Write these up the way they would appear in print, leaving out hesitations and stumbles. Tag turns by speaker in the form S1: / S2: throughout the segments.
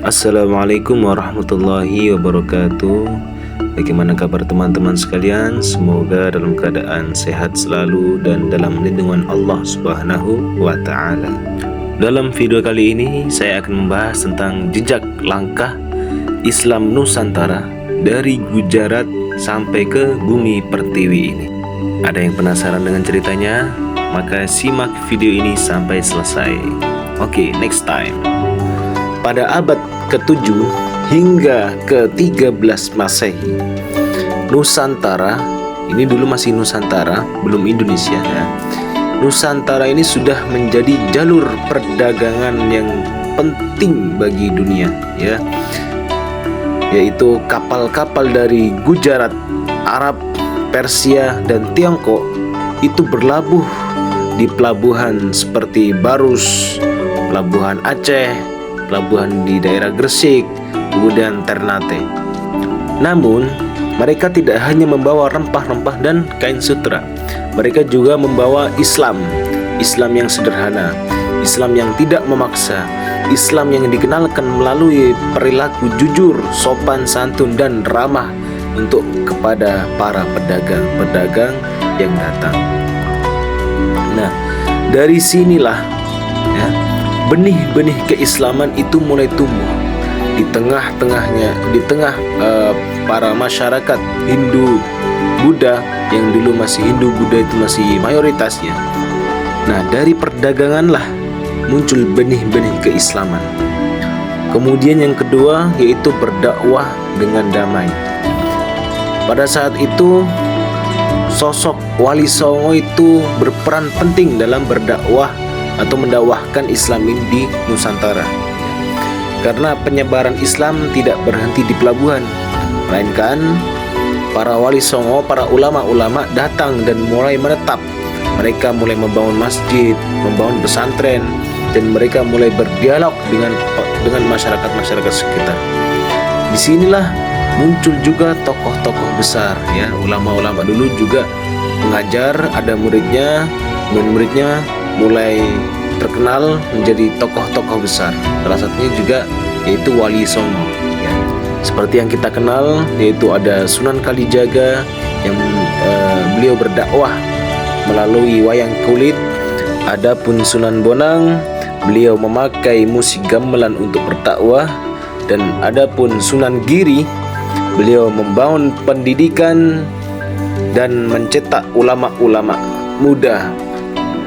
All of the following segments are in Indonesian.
S1: Assalamualaikum warahmatullahi wabarakatuh. Bagaimana kabar teman-teman sekalian? Semoga dalam keadaan sehat selalu dan dalam lindungan Allah Subhanahu wa Ta'ala. Dalam video kali ini saya akan membahas tentang jejak langkah Islam Nusantara dari Gujarat sampai ke bumi pertiwi ini. Ada yang penasaran dengan ceritanya? Maka simak video ini sampai selesai. Oke, next time. Pada abad ke-7 hingga ke-13 Masehi, Nusantara, ini dulu masih Nusantara, belum Indonesia ya. Nusantara ini sudah menjadi jalur perdagangan yang penting bagi dunia ya. Yaitu kapal-kapal dari Gujarat, Arab, Persia dan Tiongkok itu berlabuh di pelabuhan seperti Barus, pelabuhan Aceh, pelabuhan di daerah Gresik, kemudian Ternate. Namun, mereka tidak hanya membawa rempah-rempah dan kain sutra. Mereka juga membawa Islam yang sederhana, Islam yang tidak memaksa, Islam yang dikenalkan melalui perilaku jujur, sopan santun dan ramah untuk kepada para pedagang yang datang. Nah, dari sinilah ya, benih-benih keislaman itu mulai tumbuh di tengah para masyarakat Hindu Buddha yang dulu masih Hindu Buddha itu masih mayoritasnya. Nah, dari perdaganganlah muncul benih-benih keislaman. Kemudian yang kedua yaitu berdakwah dengan damai. Pada saat itu sosok Wali Songo itu berperan penting dalam berdakwah atau mendakwahkan Islam ini di Nusantara. Karena penyebaran Islam tidak berhenti di pelabuhan, melainkan para Wali Songo, para ulama-ulama datang dan mulai menetap. Mereka mulai membangun masjid, membangun pesantren, dan mereka mulai berdialog dengan masyarakat sekitar. Disinilah muncul juga tokoh-tokoh besar ya. Ulama-ulama dulu juga mengajar, ada muridnya, dan muridnya mulai terkenal menjadi tokoh-tokoh besar. Salah satunya juga yaitu Wali Songo ya. Seperti yang kita kenal, yaitu ada Sunan Kalijaga yang beliau berdakwah melalui wayang kulit. Adapun Sunan Bonang, beliau memakai musik gamelan untuk berdakwah. Dan adapun Sunan Giri, beliau membangun pendidikan dan mencetak ulama-ulama muda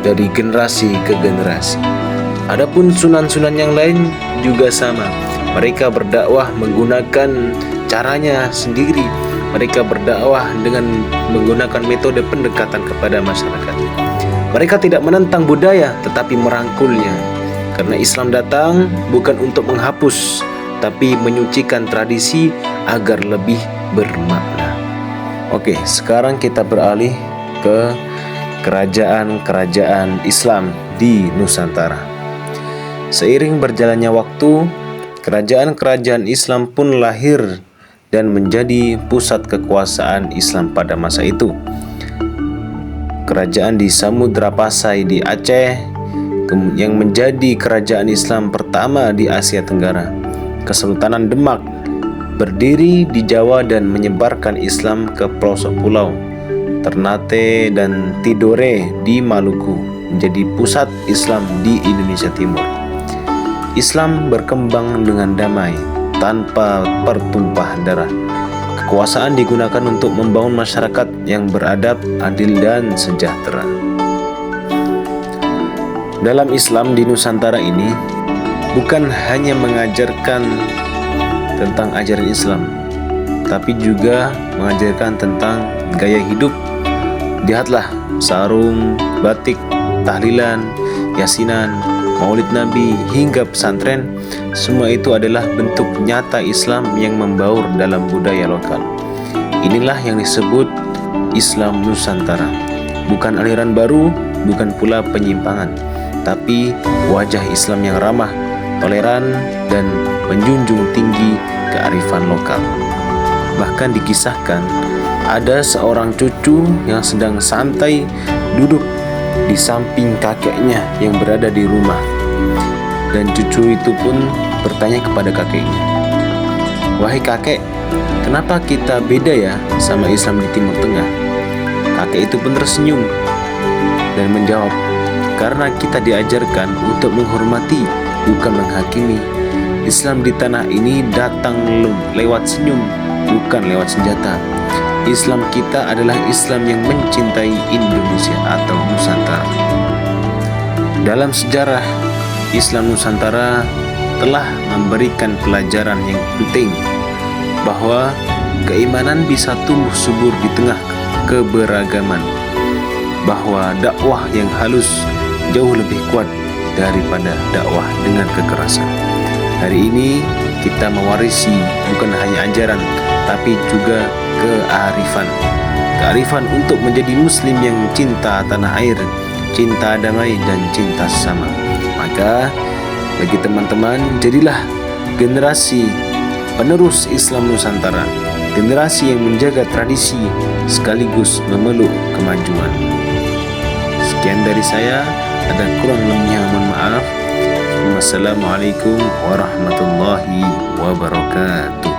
S1: dari generasi ke generasi. Adapun sunan-sunan yang lain juga sama. Mereka berdakwah menggunakan caranya sendiri. Mereka berdakwah dengan menggunakan metode pendekatan kepada masyarakat. Mereka tidak menentang budaya tetapi merangkulnya. Karena Islam datang bukan untuk menghapus, tapi menyucikan tradisi agar lebih bermakna. Oke, sekarang kita beralih ke kerajaan-kerajaan Islam di Nusantara. Seiring berjalannya waktu, kerajaan-kerajaan Islam pun lahir dan menjadi pusat kekuasaan Islam pada masa itu. Kerajaan di Samudra Pasai di Aceh yang menjadi kerajaan Islam pertama di Asia Tenggara. Kesultanan Demak berdiri di Jawa dan menyebarkan Islam ke pelosok pulau. Ternate dan Tidore di Maluku menjadi pusat Islam di Indonesia Timur. Islam berkembang dengan damai tanpa pertumpahan darah. Kekuasaan digunakan untuk membangun masyarakat yang beradab, adil dan sejahtera. Dalam Islam di Nusantara ini bukan hanya mengajarkan tentang ajaran Islam, tapi juga mengajarkan tentang gaya hidup. Lihatlah sarung, batik, tahlilan, yasinan, maulid Nabi hingga pesantren, semua itu adalah bentuk nyata Islam yang membaur dalam budaya lokal. Inilah yang disebut Islam Nusantara. Bukan aliran baru, bukan pula penyimpangan, tapi wajah Islam yang ramah, toleran, dan menjunjung tinggi kearifan lokal. Bahkan dikisahkan ada seorang cucu yang sedang santai duduk di samping kakeknya yang berada di rumah. Dan cucu itu pun bertanya kepada kakeknya, "Wahai kakek, kenapa kita beda ya sama Islam di Timur Tengah?" Kakek itu pun tersenyum dan menjawab, "Karena kita diajarkan untuk menghormati, bukan menghakimi. Islam di tanah ini datang lewat senyum, bukan lewat senjata. Islam kita adalah Islam yang mencintai Indonesia atau Nusantara." Dalam sejarah, Islam Nusantara telah memberikan pelajaran yang penting bahwa keimanan bisa tumbuh subur di tengah keberagaman, bahwa dakwah yang halus jauh lebih kuat daripada dakwah dengan kekerasan. Hari ini kita mewarisi bukan hanya ajaran, tapi juga kearifan. Kearifan untuk menjadi muslim yang cinta tanah air, cinta damai, dan cinta sesama. Maka bagi teman-teman, jadilah generasi penerus Islam Nusantara, generasi yang menjaga tradisi sekaligus memeluk kemajuan. Sekian dari saya, ada kurang lebihnya mohon maaf. Wassalamualaikum warahmatullahi wabarakatuh.